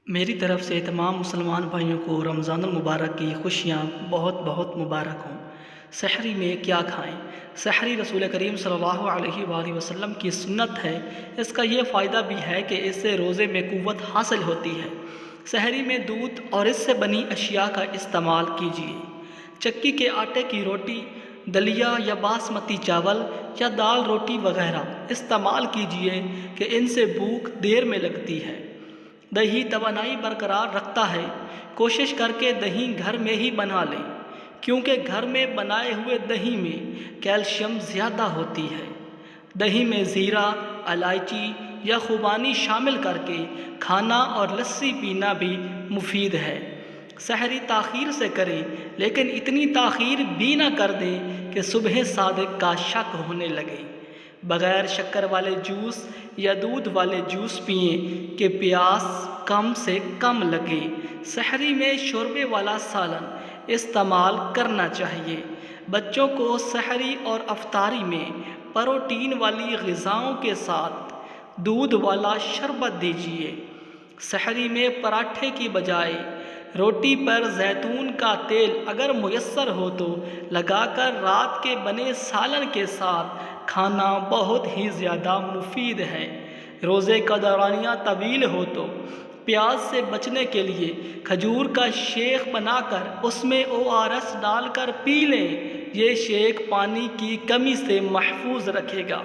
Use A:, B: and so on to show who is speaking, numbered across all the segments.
A: میری طرف سے تمام مسلمان بھائیوں کو رمضان المبارک کی خوشیاں بہت بہت مبارک ہوں۔ سحری میں کیا کھائیں؟ سحری رسول کریم صلی اللہ علیہ وآلہ وسلم کی سنت ہے۔ اس کا یہ فائدہ بھی ہے کہ اس سے روزے میں قوت حاصل ہوتی ہے۔ سحری میں دودھ اور اس سے بنی اشیاء کا استعمال کیجیے۔ چکی کے آٹے کی روٹی، دلیا یا باسمتی چاول یا دال روٹی وغیرہ استعمال کیجیے کہ ان سے بھوک دیر میں لگتی ہے۔ دہی توانائی برقرار رکھتا ہے۔ کوشش کر کے دہی گھر میں ہی بنا لیں، کیونکہ گھر میں بنائے ہوئے دہی میں کیلشیم زیادہ ہوتی ہے۔ دہی میں زیرہ، الائچی یا خوبانی شامل کر کے کھانا اور لسی پینا بھی مفید ہے۔ سحری تاخیر سے کریں، لیکن اتنی تاخیر بھی نہ کر دیں کہ صبح صادق کا شک ہونے لگے۔ بغیر شکر والے جوس یا دودھ والے جوس پئیں کہ پیاس کم سے کم لگے۔ سحری میں شوربے والا سالن استعمال کرنا چاہیے۔ بچوں کو سحری اور افطاری میں پروٹین والی غذاؤں کے ساتھ دودھ والا شربت دیجیے۔ سحری میں پراٹھے کی بجائے روٹی پر زیتون کا تیل اگر میسر ہو تو لگا کر رات کے بنے سالن کے ساتھ کھانا بہت ہی زیادہ مفید ہے۔ روزے کا دورانیہ طویل ہو تو پیاز سے بچنے کے لیے کھجور کا شیک بنا کر اس میں ORS ڈال کر پی لیں۔ یہ شیک پانی کی کمی سے محفوظ رکھے گا۔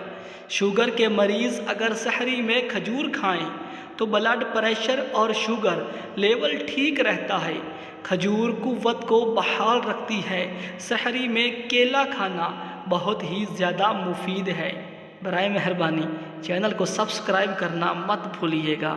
A: شوگر کے مریض اگر سحری میں کھجور کھائیں تو بلڈ پریشر اور شوگر لیول ٹھیک رہتا ہے۔ کھجور قوت کو بحال رکھتی ہے۔ سحری میں کیلا کھانا بہت ہی زیادہ مفید ہے۔ برائے مہربانی چینل کو سبسکرائب کرنا مت بھولیے گا۔